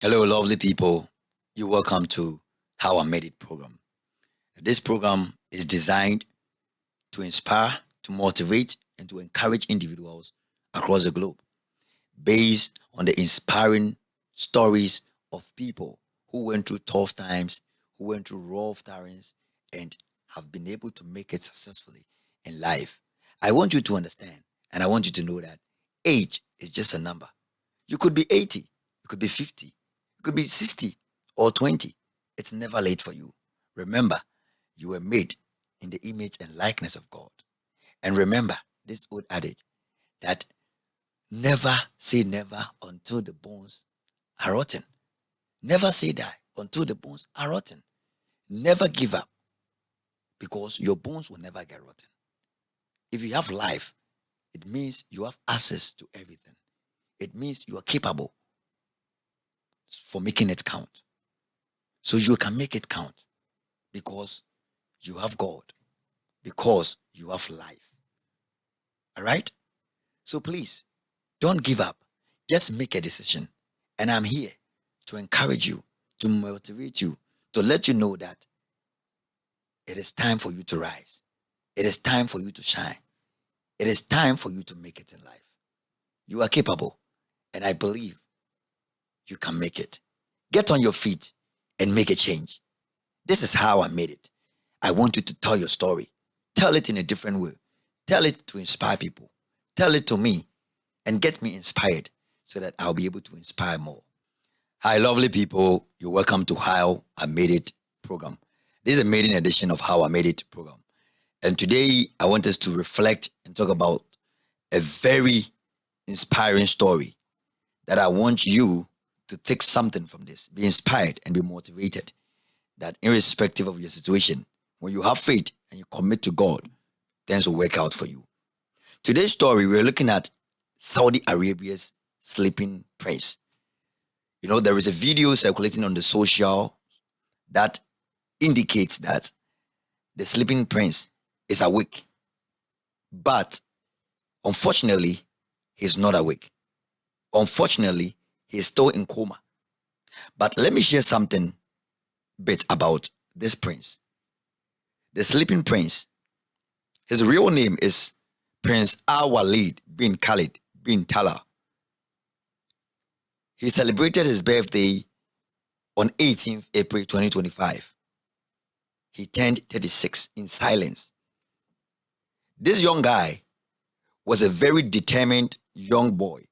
Hello, lovely people. You're welcome to How I Made It program. This program is designed to inspire, to motivate, and to encourage individuals across the globe based on the inspiring stories of people who went through tough times, who went through rough times, and have been able to make it successfully in life. I want you to understand, and I want you to know that age is just a number. You could be 80, you could be 50, you could be 60 or 20. It's never late for you. Remember, you were made in the image and likeness of God. And remember this old adage that never say never until the bones are rotten. Never say die until the bones are rotten. Never give up because your bones will never get rotten. If you have life, it means you have access to everything. It means you are capable for making it count. So you can make it count because you have God, because you have life. All right? So please don't give up. Just make a decision. And I'm here to encourage you, to motivate you, to let you know that it is time for you to rise. It is time for you to shine. It is time for you to make it in life. You are capable, and I believe you can make it. Get on your feet and make a change. This is how I made it. I want you to tell your story. Tell it in a different way. Tell it to inspire people. Tell it to me and get me inspired so that I'll be able to inspire more. Hi, lovely people. You're welcome to How I Made It program. This is a maiden edition of How I Made It program. And today I want us to reflect and talk about a very inspiring story that I want you to take something from this, be inspired and be motivated. That irrespective of your situation, when you have faith and you commit to God, things will work out for you. Today's story, we're looking at Saudi Arabia's sleeping prince. You know, there is a video circulating on the social that indicates that the sleeping prince is awake. But unfortunately, he's not awake. Unfortunately, he's still in coma. But let me share something bit about this prince. The sleeping prince, his real name is Prince Al Walid bin Khalid bin Talal. He celebrated his birthday on 18th April 2025. He turned 36 in silence. This young guy was a very determined young boy,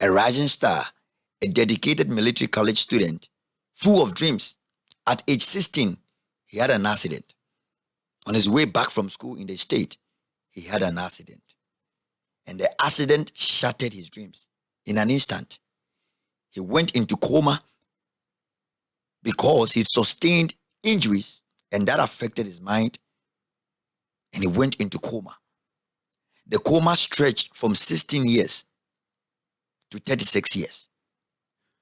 a rising star, a dedicated military college student, full of dreams. At age 16, he had an accident. On his way back from school in the state, he had an accident. And the accident shattered his dreams in an instant. He went into coma because he sustained injuries and that affected his mind, and he went into coma. The coma stretched from 16 years to 36 years.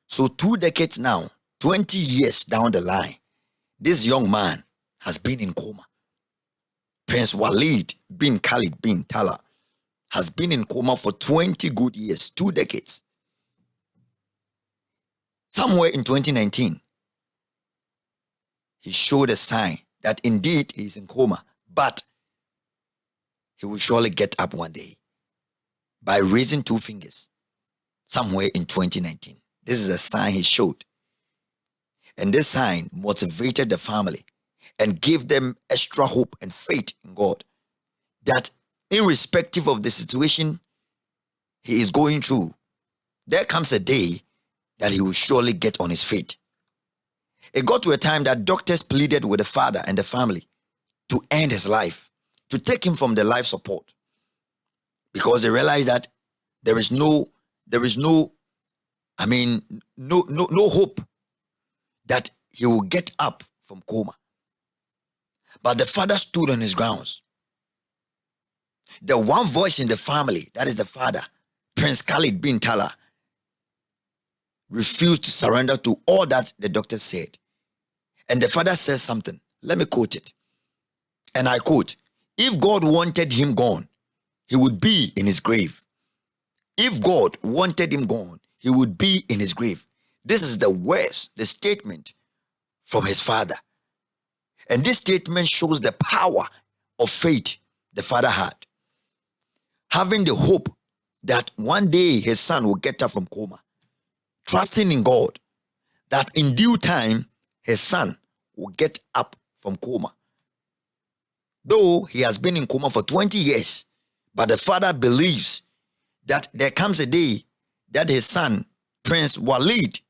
So 2 decades now, 20 years down the line, this young man has been in coma. Prince Walid bin Khalid bin Talal has been in coma for 20 good years, 2 decades. Somewhere in 2019, he showed a sign that indeed he is in coma, but he will surely get up one day by raising 2 fingers somewhere in 2019. This is a sign he showed. And this sign motivated the family and gave them extra hope and faith in God that irrespective of the situation he is going through, there comes a day that he will surely get on his feet. It got to a time that doctors pleaded with the father and the family to end his life, to take him from the life support, because they realized that there is no hope that he will get up from coma. But the father stood on his grounds. The one voice in the family, that is the father, Prince Khalid bin Talal, refused to surrender to all that the doctor said. And the father says something. Let me quote it. And I quote, "If God wanted him gone, he would be in his grave. If God wanted him gone, he would be in his grave. This is the words, the statement from his father. And this statement shows the power of faith the father had. Having the hope that one day his son will get up from coma. Trusting in God that in due time his son will get up from coma. Though he has been in coma for 20 years, but the father believes that there comes a day that his son, Prince Walid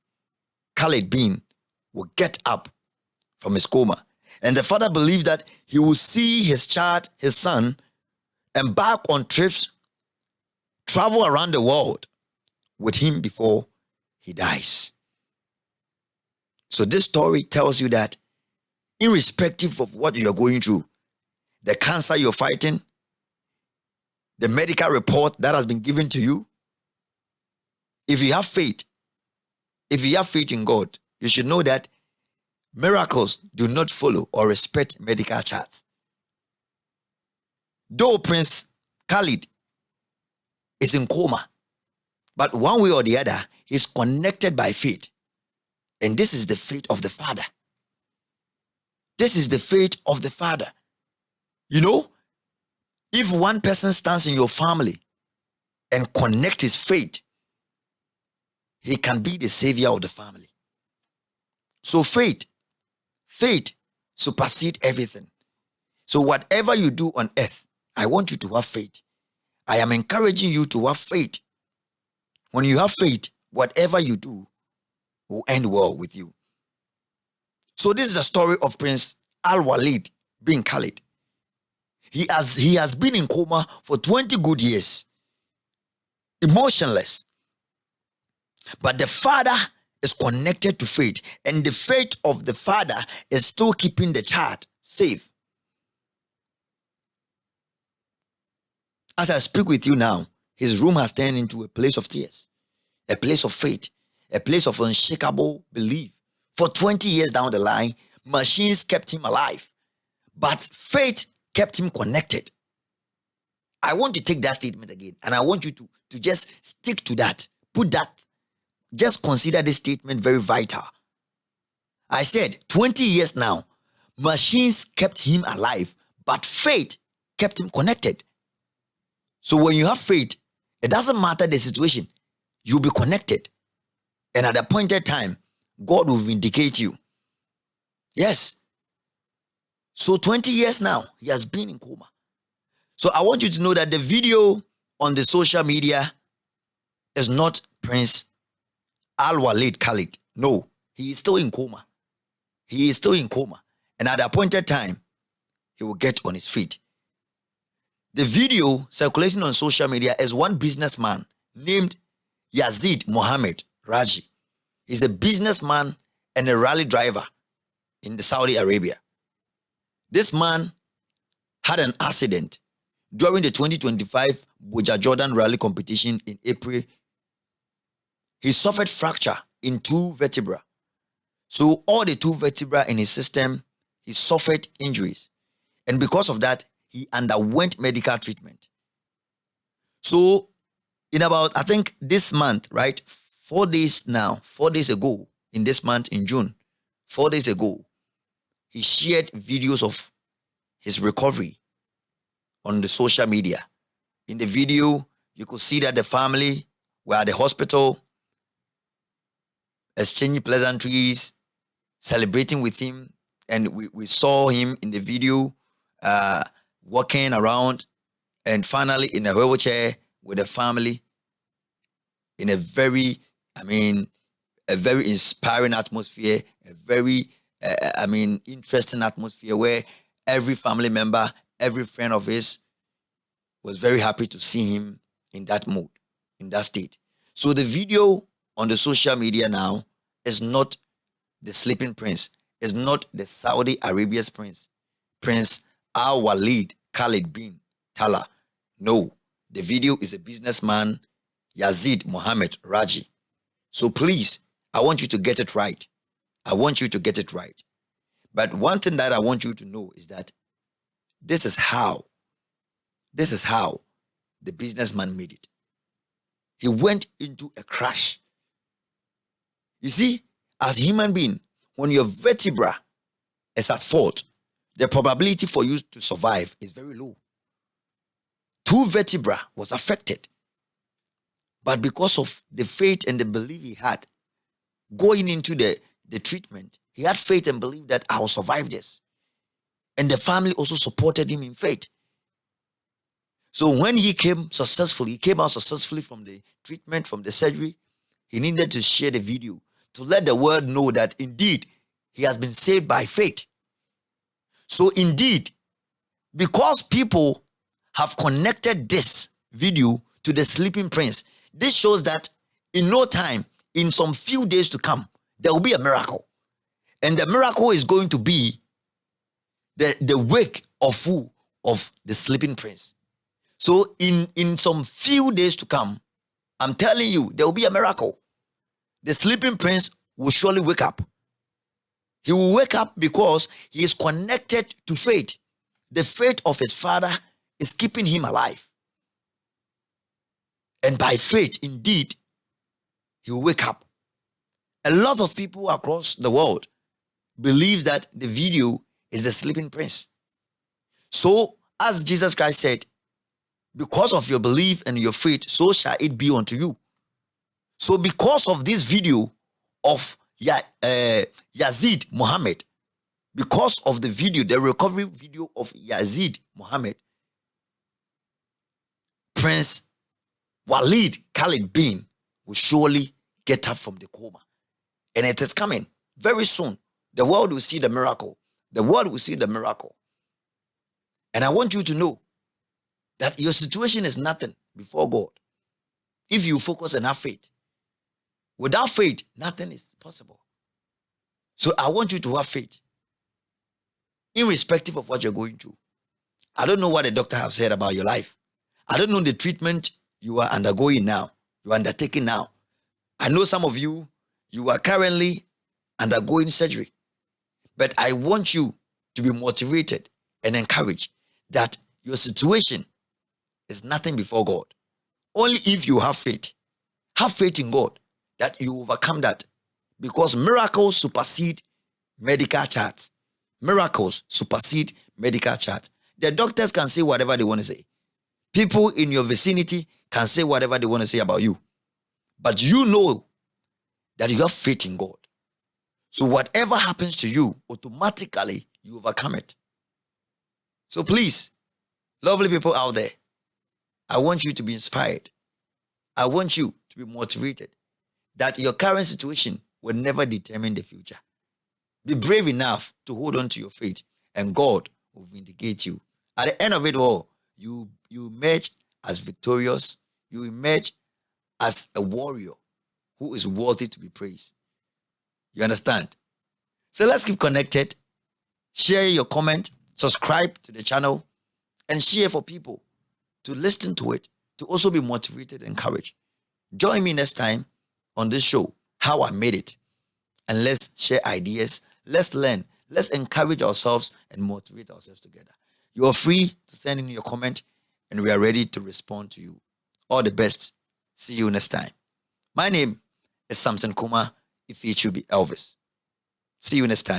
Khalid bin, will get up from his coma. And the father believes that he will see his child, his son, embark on trips, travel around the world with him before he dies. So this story tells you that irrespective of what you're going through, the cancer you're fighting, the medical report that has been given to you, if you have faith in God, you should know that miracles do not follow or respect medical charts. Though Prince Khalid is in coma, but one way or the other, he's connected by faith. And this is the faith of the father. This is the faith of the father. You know, if one person stands in your family and connect his faith, he can be the savior of the family. So faith supersedes everything. So whatever you do on earth, I want you to have faith. I am encouraging you to have faith. When you have faith, whatever you do will end well with you. So this is the story of Prince Al-Walid bin Khalid. He has been in coma for 20 good years, emotionless. But the father is connected to faith, and the faith of the father is still keeping the child safe. As I speak with you now, his room has turned into a place of tears, a place of faith, a place of unshakable belief. For 20 years down the line, machines kept him alive, but faith kept him connected. I want to take that statement again, and I want you to just stick to that. Put that. Just consider this statement very vital. I said 20 years now, machines kept him alive, but faith kept him connected. So when you have faith, it doesn't matter the situation, you'll be connected. And at the appointed time, God will vindicate you. Yes. So 20 years now, he has been in coma. So I want you to know that the video on the social media is not Prince Al-Walid Khalid. No, he is still in coma. He is still in coma. And at the appointed time, he will get on his feet. The video circulating on social media is one businessman named Yazid Mohammed Raji. He's a businessman and a rally driver in the Saudi Arabia. This man had an accident during the 2025 Buja Jordan rally competition in April. He suffered fracture in 2 vertebrae. So all the 2 vertebrae in his system, he suffered injuries. And because of that, he underwent medical treatment. So in about, I think this month, right? 4 days ago, in this month, in June, 4 days ago, he shared videos of his recovery on the social media. In the video, you could see that the family were at the hospital, exchanging pleasantries, celebrating with him. And we saw him in the video walking around, and finally in a wheelchair with the family in a very inspiring atmosphere, a very interesting atmosphere where every family member, every friend of his was very happy to see him in that mood, in that state. So the video on the social media now is not the sleeping prince, is not the Saudi Arabia's prince, Prince Al-Walid Khalid bin Talha. No, the video is a businessman, Yazid Mohammed Raji. So please, I want you to get it right. I want you to get it right. But one thing that I want you to know is that this is how the businessman made it. He went into a crash. You see, as a human being, when your vertebra is at fault, the probability for you to survive is very low. 2 vertebrae was affected. But because of the faith and the belief he had going into the treatment, he had faith and belief that I will survive this. And the family also supported him in faith. So when he came out successfully from the treatment, from the surgery, he needed to share the video to let the world know that indeed he has been saved by faith. So indeed, because people have connected this video to the sleeping prince, this shows that in no time, in some few days to come, there will be a miracle. And the miracle is going to be the wake of who? Of the sleeping prince. So in some few days to come, I'm telling you, there will be a miracle. The sleeping prince will surely wake up. He will wake up because he is connected to faith. The faith of his father is keeping him alive. And by faith, indeed, he will wake up. A lot of people across the world believe that the video is the sleeping prince. So, as Jesus Christ said, because of your belief and your faith, so shall it be unto you. So, because of this video of Yazid Muhammad, because of the video, the recovery video of Yazid Muhammad, Prince Walid Khalid bin will surely get up from the coma. And it is coming very soon. The world will see the miracle. The world will see the miracle. And I want you to know that your situation is nothing before God. If you focus and have faith. Without faith, nothing is possible. So I want you to have faith, irrespective of what you're going through. I don't know what the doctor has said about your life. I don't know the treatment you are undergoing now, you are undertaking now. I know some of you, you are currently undergoing surgery. But I want you to be motivated and encouraged that your situation is nothing before God. Only if you have faith in God, that you overcome that. Because miracles supersede medical charts. Miracles supersede medical charts. The doctors can say whatever they want to say. People in your vicinity can say whatever they want to say about you. But you know that you have faith in God. So whatever happens to you, automatically you overcome it. So please, lovely people out there, I want you to be inspired. I want you to be motivated that your current situation will never determine the future. Be brave enough to hold on to your faith, and God will vindicate you. At the end of it all, you emerge as victorious. You emerge as a warrior who is worthy to be praised. You understand? So let's keep connected. Share your comment, subscribe to the channel, and share for people to listen to it, to also be motivated and encouraged. Join me next time on this show, How I Made It. And let's share ideas, let's learn, let's encourage ourselves and motivate ourselves together. You are free to send in your comment, and we are ready to respond to you. All the best. See you next time. My name is Samson Kuma. If it should be Elvis. See you next time.